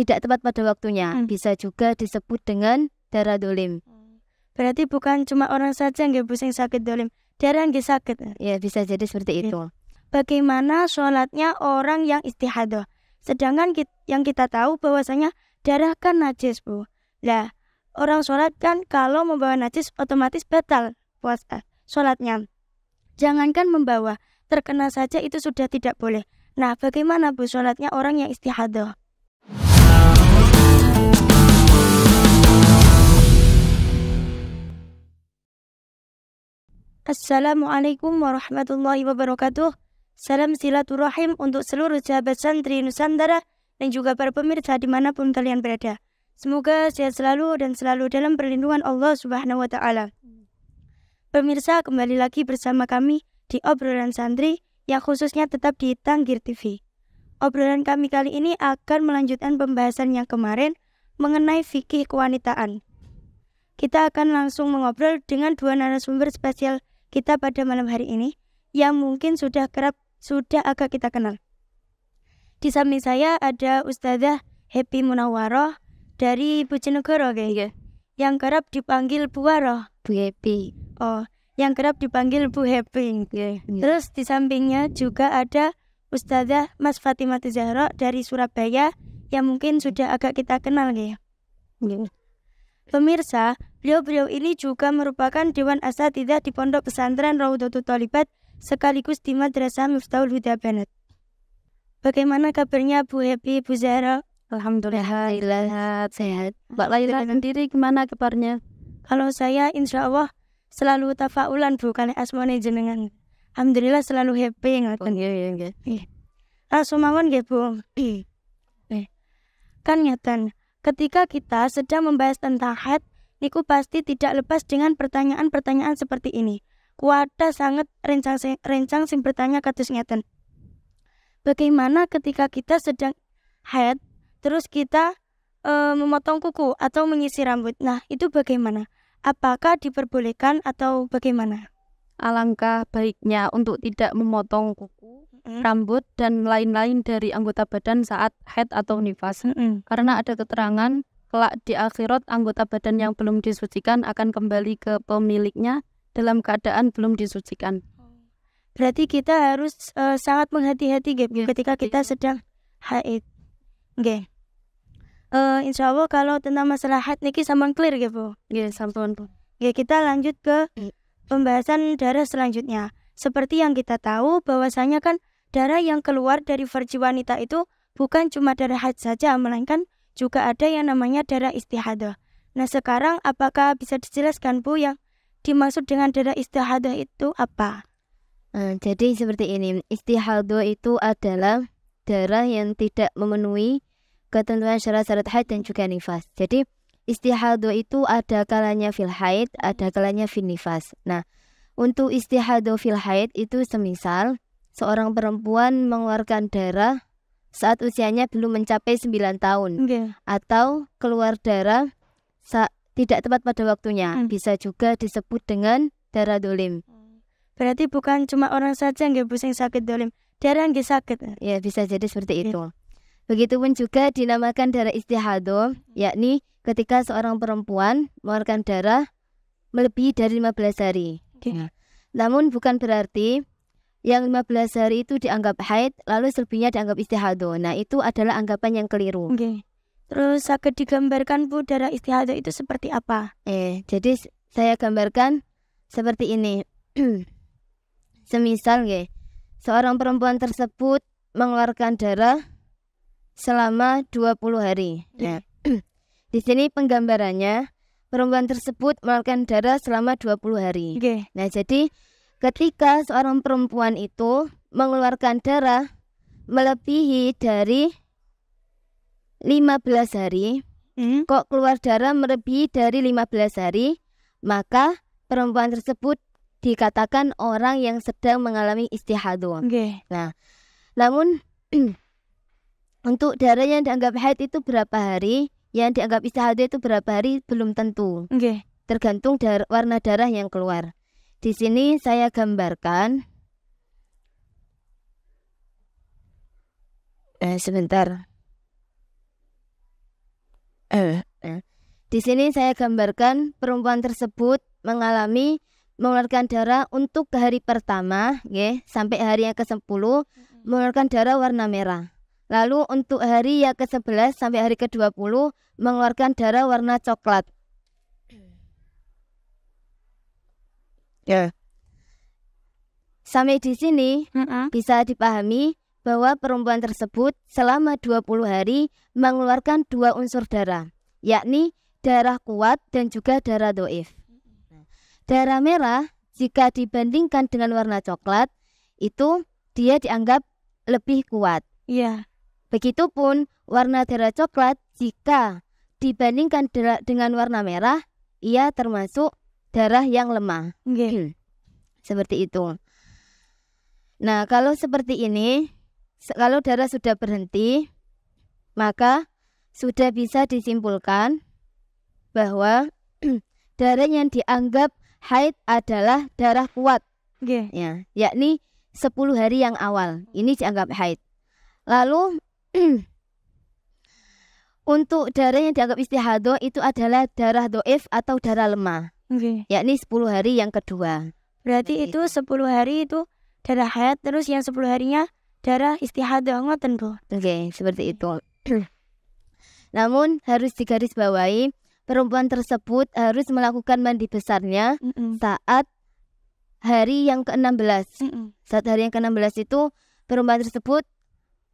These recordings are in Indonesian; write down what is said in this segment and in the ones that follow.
tidak tepat pada waktunya. Bisa juga disebut dengan darah dolim. Berarti bukan cuma orang saja nggih Bu sing sakit dolim, darah nggih sakit. Ya, bisa jadi seperti itu. Bagaimana sholatnya orang yang istihadah? Sedangkan yang kita tahu bahwasanya darah kan najis Bu. Lah, orang sholat kan kalau membawa najis otomatis batal puasa sholatnya. Jangankan membawa, terkena saja itu sudah tidak boleh. Nah, bagaimana Bu sholatnya orang yang istihadah? Assalamualaikum warahmatullahi wabarakatuh. Salam silaturahim untuk seluruh sahabat santri Nusantara dan juga para pemirsa dimanapun kalian berada. Semoga sehat selalu dan selalu dalam perlindungan Allah Subhanahu wa Ta'ala. Pemirsa, kembali lagi bersama kami di obrolan santri yang khususnya tetap di Tanggir TV. Obrolan kami kali ini akan melanjutkan pembahasan yang kemarin mengenai fikih kewanitaan. Kita akan langsung mengobrol dengan dua narasumber spesial kita pada malam hari ini yang mungkin sudah agak kita kenal. Di samping saya ada Ustazah Happy Munawwaroh dari Bojonegoro yang kerap dipanggil Bu Waroh. Bu Happy. Oh, yang kerap dipanggil Bu Happy. Terus di sampingnya juga ada Ustazah Mas Fatimah Zahra dari Surabaya yang mungkin sudah agak kita kenal Pemirsa, beliau ini juga merupakan Dewan Asatidzah di Pondok Pesantren Raudhatul Tholibat sekaligus di Madrasah Miftahul Huda Banat. Bagaimana kabarnya Bu Happy, Bu Zahra? Alhamdulillah sehat. Mbak Laila sendiri gimana kabarnya? Kalau saya insya Allah selalu tafaulan Bu kali asmane jenengan. Alhamdulillah selalu happy ngoten. Langsung mawon nggih Bu. Kan ngeten. Ketika kita sedang membahas tentang haid, niku pasti tidak lepas dengan pertanyaan-pertanyaan seperti ini. Kuwata sangat rencang sing bertanya kados ngeten. Bagaimana ketika kita sedang haid, terus kita memotong kuku atau menyisir rambut? Nah, itu bagaimana? Apakah diperbolehkan atau bagaimana? Alangkah baiknya untuk tidak memotong kuku, rambut dan lain-lain dari anggota badan saat haid atau nifas. Karena ada keterangan kelak di akhirat anggota badan yang belum disucikan akan kembali ke pemiliknya dalam keadaan belum disucikan. Berarti kita harus sangat menghati-hati ketika kita sedang haid. Insya Allah kalau tentang masalah haid niki sampun clear Bu. Sampun. Kita lanjut ke pembahasan darah selanjutnya. Seperti yang kita tahu bahwasanya kan darah yang keluar dari farji wanita itu bukan cuma darah haid saja, melainkan juga ada yang namanya darah istihadah. Nah, sekarang apakah bisa dijelaskan Bu yang dimaksud dengan darah istihadah itu apa? Jadi seperti ini, istihadah itu adalah darah yang tidak memenuhi ketentuan syarat-syarat haid dan juga nifas. Jadi istihadah itu ada kalanya fil haid, ada kalanya fil nifas. Nah, untuk istihadah fil haid itu semisal seorang perempuan mengeluarkan darah saat usianya belum mencapai 9 tahun atau keluar darah tidak tepat pada waktunya. Bisa juga disebut dengan darah dolim. Berarti bukan cuma orang saja Bu sing sakit dolim, darah nggih sakit. Ya, bisa jadi seperti itu. Begitupun juga dinamakan darah istihadah, yakni ketika seorang perempuan mengeluarkan darah melebihi dari 15 hari. Namun bukan berarti yang 15 hari itu dianggap haid lalu selebihnya dianggap istihadah. Nah, itu adalah anggapan yang keliru. Terus saged digambarkan Bu darah istihadah itu seperti apa? Jadi saya gambarkan seperti ini. Semisal seorang perempuan tersebut mengeluarkan darah selama 20 hari. Nah, di sini penggambarannya perempuan tersebut mengeluarkan darah selama 20 hari. Nah, jadi ketika seorang perempuan itu mengeluarkan darah melebihi dari 15 hari, kok keluar darah melebihi dari 15 hari, maka perempuan tersebut dikatakan orang yang sedang mengalami istihadah. Nah, namun untuk darah yang dianggap haid itu berapa hari, yang dianggap istihadah itu berapa hari belum tentu. Tergantung warna darah yang keluar. Di sini saya gambarkan. Sebentar. Nah, di sini saya gambarkan perempuan tersebut mengeluarkan darah untuk hari pertama, sampai hari yang ke-10 mengeluarkan darah warna merah. Lalu untuk hari yang ke-11 sampai hari ke-20 mengeluarkan darah warna coklat. Sampai di sini bisa dipahami bahwa perempuan tersebut selama 20 hari mengeluarkan 2 unsur darah, yakni darah kuat dan juga darah doif. Darah merah jika dibandingkan dengan warna coklat itu dia dianggap lebih kuat. Begitupun warna darah coklat jika dibandingkan dengan warna merah, ia termasuk darah yang lemah. Seperti itu. Nah, kalau seperti ini, kalau darah sudah berhenti, maka sudah bisa disimpulkan bahwa darah yang dianggap haid adalah darah kuat, yakni 10 hari yang awal. Ini dianggap haid. Lalu untuk darah yang dianggap istihadah itu adalah darah doif atau darah lemah, yakni 10 hari yang kedua. Berarti itu 10 hari itu darah haid, terus yang 10 harinya darah istihadah, ngoten Bu. Seperti itu. Namun harus digarisbawahi, perempuan tersebut harus melakukan mandi besarnya saat hari yang ke-16. Saat hari yang ke-16 itu perempuan tersebut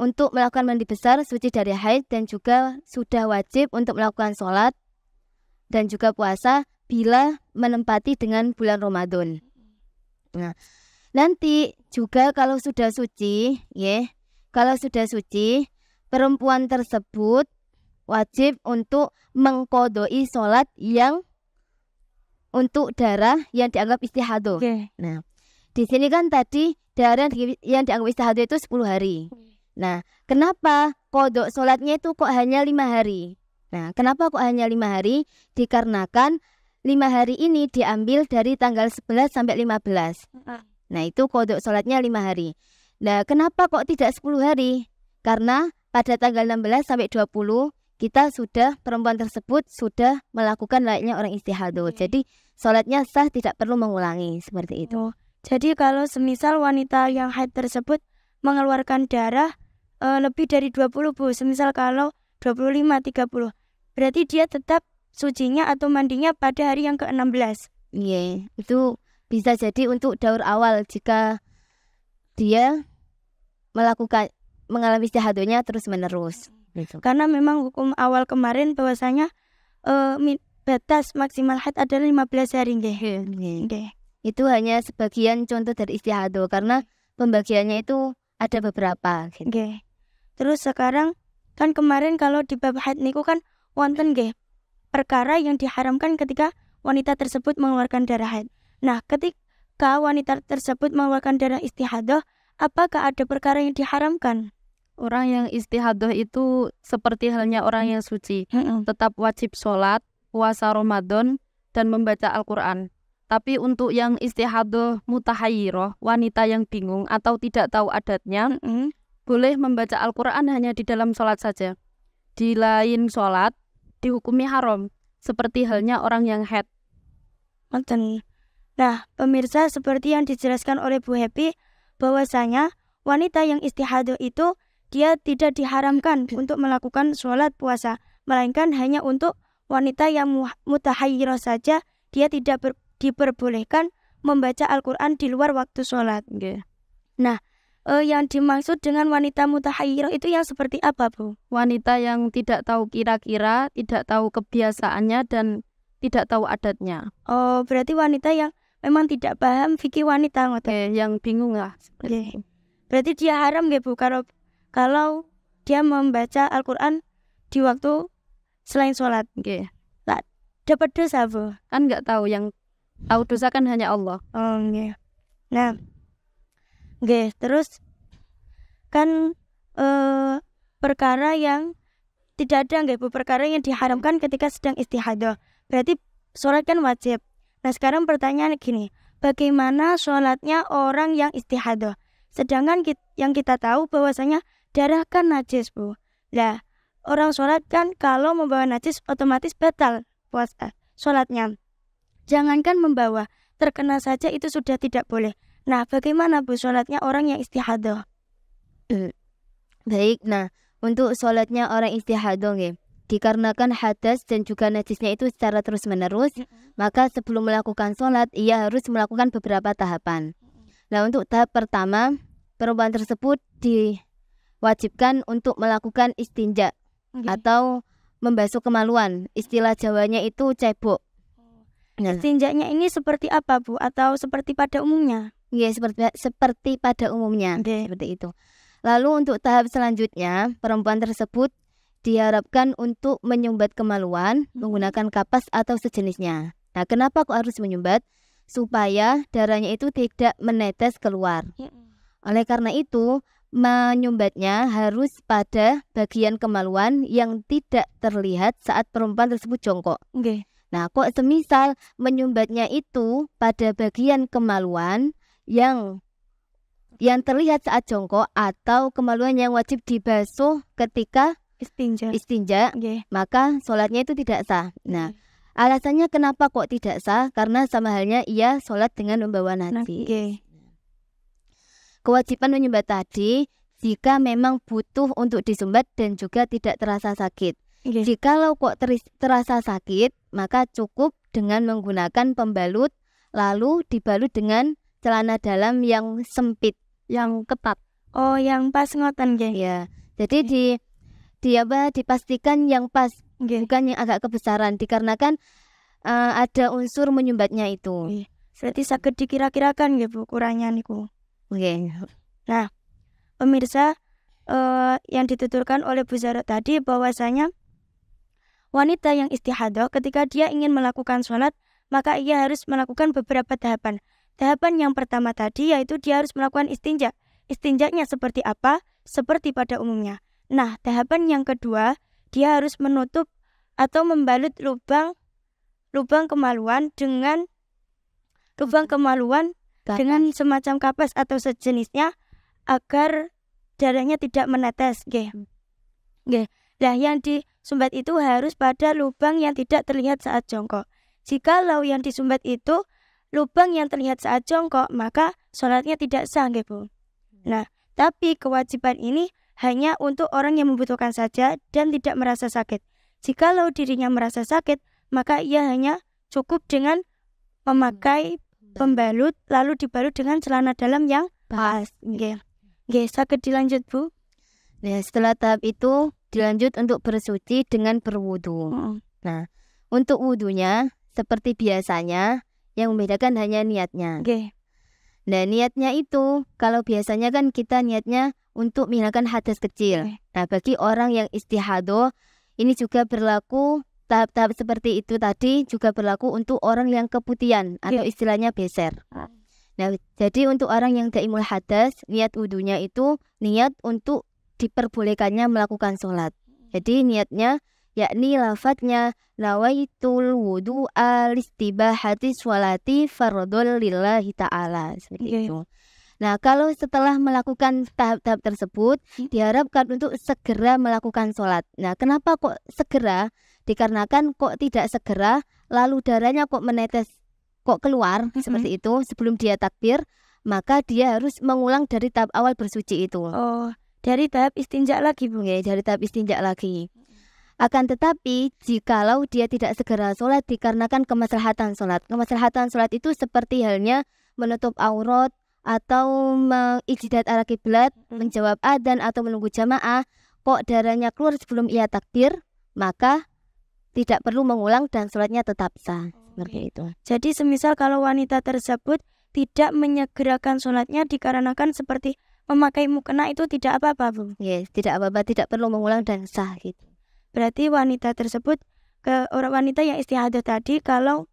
untuk melakukan mandi besar, suci dari haid, dan juga sudah wajib untuk melakukan sholat dan juga puasa bila menempati dengan bulan Ramadan. Nah, nanti juga kalau sudah suci, perempuan tersebut wajib untuk mengqodoi sholat yang untuk darah yang dianggap istihadah. Nah, di sini kan tadi darah yang dianggap istihadah itu 10 hari. Nah, kenapa qodok sholatnya itu kok hanya 5 hari? Nah, kenapa kok hanya 5 hari? Dikarenakan 5 hari ini diambil dari tanggal 11 sampai 15. Nah, itu qodok sholatnya 5 hari. Nah, kenapa kok tidak 10 hari? Karena pada tanggal 16 sampai 20 perempuan tersebut sudah melakukan layaknya orang istihadah. Jadi sholatnya sah, tidak perlu mengulangi, seperti itu. Jadi kalau semisal wanita yang haid tersebut mengeluarkan darah lebih dari 20 Bu, semisal kalau 25, 30, berarti dia tetap sucinya atau mandinya pada hari yang ke-16. Itu bisa jadi untuk daur awal jika dia mengalami istihadahnya terus menerus. Karena memang hukum awal kemarin bahwasanya batas maksimal haid adalah 15 hari. Itu hanya sebagian contoh dari istihadah karena pembagiannya itu ada beberapa. Terus sekarang kan kemarin kalau di bab haid niku kan wonten perkara yang diharamkan ketika wanita tersebut mengeluarkan darah haid. Nah, ketika wanita tersebut mengeluarkan darah istihadah, apakah ada perkara yang diharamkan? Orang yang istihadah itu seperti halnya orang yang suci, tetap wajib sholat, puasa Ramadan, dan membaca Al-Quran. Tapi untuk yang istihadah mutahayyirah, wanita yang bingung atau tidak tahu adatnya, boleh membaca Al-Quran hanya di dalam sholat saja. Di lain sholat, dihukumi haram, seperti halnya orang yang haid. Nah, pemirsa, seperti yang dijelaskan oleh Bu Happy, bahwasanya wanita yang istihadah itu dia tidak diharamkan untuk melakukan sholat puasa, melainkan hanya untuk wanita yang mutahayyirah saja, dia tidak diperbolehkan membaca Al-Quran di luar waktu sholat. Nah, yang dimaksud dengan wanita mutahayyirah itu yang seperti apa, Bu? Wanita yang tidak tahu kira-kira, tidak tahu kebiasaannya, dan tidak tahu adatnya. Oh, berarti wanita yang memang tidak paham fikih wanita, yang bingung lah. Berarti dia haram Bu kalau dia membaca Al-Quran di waktu selain sholat. Dapat dosa, Bu? Kan nggak tahu, yang tahu dosa kan hanya Allah. Nah, terus kan perkara yang tidak ada Bu, perkara yang diharamkan ketika sedang istihadah. Berarti sholat kan wajib. Nah, sekarang pertanyaan gini, bagaimana sholatnya orang yang istihadah? Sedangkan yang kita tahu bahwasanya darah kan najis, Bu. Nah, orang sholat kan kalau membawa najis otomatis batal puasa sholatnya. Jangankan membawa, terkena saja itu sudah tidak boleh. Nah, bagaimana Bu sholatnya orang yang istihadah? Baik, nah untuk sholatnya orang istihadah nggih, dikarenakan hadas dan juga najisnya itu secara terus-menerus, maka sebelum melakukan sholat ia harus melakukan beberapa tahapan. Nah, untuk tahap pertama, perempuan tersebut diwajibkan untuk melakukan istinja atau membasuh kemaluan. Istilah Jawanya itu cebok. Nah, istinjanya ini seperti apa Bu? Atau seperti pada umumnya? ya seperti pada umumnya, seperti itu. Lalu untuk tahap selanjutnya, perempuan tersebut diharapkan untuk menyumbat kemaluan menggunakan kapas atau sejenisnya. Nah, kenapa kok harus menyumbat? Supaya darahnya itu tidak menetes keluar. Oleh karena itu, menyumbatnya harus pada bagian kemaluan yang tidak terlihat saat perempuan tersebut jongkok. Nah, kok semisal menyumbatnya itu pada bagian kemaluan yang terlihat saat jongkok atau kemaluan yang wajib dibasuh ketika istinja, maka sholatnya itu tidak sah. Nah, alasannya kenapa kok tidak sah? Karena sama halnya ia sholat dengan membawa najis. Kewajiban menyumbat tadi jika memang butuh untuk disumbat dan juga tidak terasa sakit. Jikalau kok terasa sakit, maka cukup dengan menggunakan pembalut lalu dibalut dengan celana dalam yang sempit, yang ketat. Oh, yang pas ngoten nggih. Ya. Jadi dipastikan yang pas, bukan yang agak kebesaran, dikarenakan ada unsur menyumbatnya itu. Berarti saged dikira-kirakan nggih Bu kurangnya niku. Nah, pemirsa, yang dituturkan oleh Bu Zahra tadi bahwasanya wanita yang istihadah ketika dia ingin melakukan sholat, maka ia harus melakukan beberapa tahapan. Tahapan yang pertama tadi yaitu dia harus melakukan istinja. Istinjanya seperti apa? Seperti pada umumnya. Nah, tahapan yang kedua, dia harus menutup atau membalut lubang kemaluan dengan dengan semacam kapas atau sejenisnya agar darahnya tidak menetes. Nah, yang disumbat itu harus pada lubang yang tidak terlihat saat jongkok. Jikalau yang disumbat itu lubang yang terlihat saat jongkok, maka sholatnya tidak sah, Bu. Nah, tapi kewajiban ini hanya untuk orang yang membutuhkan saja dan tidak merasa sakit. Jikalau dirinya merasa sakit, maka ia hanya cukup dengan memakai pembalut lalu dibalut dengan celana dalam yang pas. Saged dilanjut, Bu. Nah, setelah tahap itu dilanjut untuk bersuci dengan berwudu. Nah, untuk wudunya seperti biasanya, yang membedakan hanya niatnya. Nah, niatnya itu kalau biasanya kan kita niatnya untuk menghilangkan hadas kecil. Nah, bagi orang yang istihadah ini juga berlaku tahap-tahap seperti itu tadi juga berlaku untuk orang yang keputihan atau istilahnya beser. Nah, jadi untuk orang yang daimul hadas, niat wudunya itu niat untuk diperbolehkannya melakukan sholat. Jadi niatnya yakni lafadznya nawaitul wudu al-istibahati sholati fardhul lillahi ta'ala, seperti itu. Nah, kalau setelah melakukan tahap-tahap tersebut diharapkan untuk segera melakukan sholat. Nah, kenapa kok segera? Dikarenakan kok tidak segera lalu darahnya kok menetes, kok keluar seperti itu sebelum dia takbir, maka dia harus mengulang dari tahap awal bersuci itu. Oh, dari tahap istinja lagi, Bu. Dari tahap istinja lagi. Akan tetapi jikalau dia tidak segera sholat dikarenakan kemaslahatan sholat. Kemaslahatan sholat itu seperti halnya menutup aurat atau mengijidat arah kiblat, menjawab adzan atau menunggu jamaah, kok darahnya keluar sebelum ia takbir, maka tidak perlu mengulang dan sholatnya tetap sah. Seperti itu. Jadi semisal kalau wanita tersebut tidak menyegerakan sholatnya dikarenakan seperti memakai mukena itu tidak apa-apa, Bu? Tidak apa-apa, tidak perlu mengulang dan sah gitu. Berarti wanita tersebut, orang wanita yang istihadah tadi kalau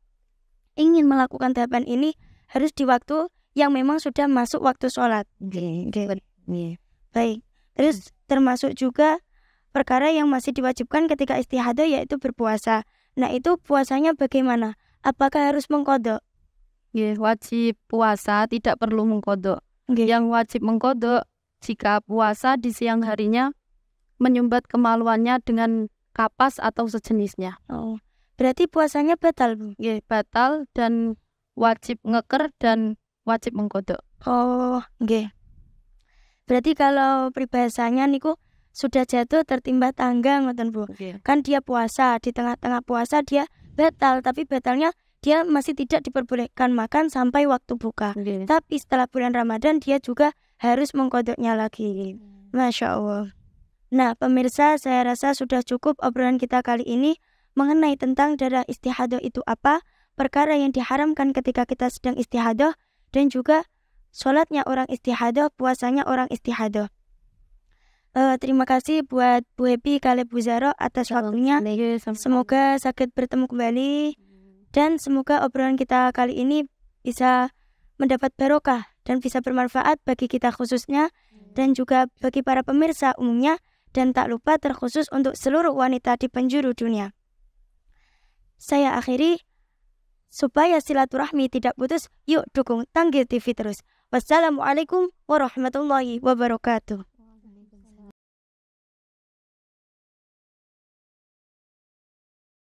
ingin melakukan tahapan ini harus di waktu yang memang sudah masuk waktu sholat. Baik. Terus termasuk juga perkara yang masih diwajibkan ketika istihadah yaitu berpuasa. Nah, itu puasanya bagaimana? Apakah harus mengqadha? Wajib puasa tidak perlu mengqadha. Yang wajib mengqadha jika puasa di siang harinya menyumbat kemaluannya dengan kapas atau sejenisnya. Oh, berarti puasanya batal, Bu? Nggih, batal dan wajib ngeker dan wajib mengkodok. Oh, nggih. Berarti kalau peribahasanya niku sudah jatuh tertimpa tangga ngoten, Bu. Nggih. Kan dia puasa, di tengah-tengah puasa dia batal, tapi batalnya dia masih tidak diperbolehkan makan sampai waktu buka. Nggih. Tapi setelah bulan Ramadan dia juga harus mengkodoknya lagi. Masya Allah. Nah, pemirsa, saya rasa sudah cukup obrolan kita kali ini mengenai tentang darah istihadah itu apa, perkara yang diharamkan ketika kita sedang istihadah, dan juga sholatnya orang istihadah, puasanya orang istihadah. Terima kasih buat Bu Happy kali Bu Zahra atas waktunya. Semoga sakit bertemu kembali, dan semoga obrolan kita kali ini bisa mendapat barokah dan bisa bermanfaat bagi kita khususnya, dan juga bagi para pemirsa umumnya, dan tak lupa terkhusus untuk seluruh wanita di penjuru dunia. Saya akhiri, supaya silaturahmi tidak putus, yuk dukung Tanggil TV terus. Wassalamualaikum warahmatullahi wabarakatuh.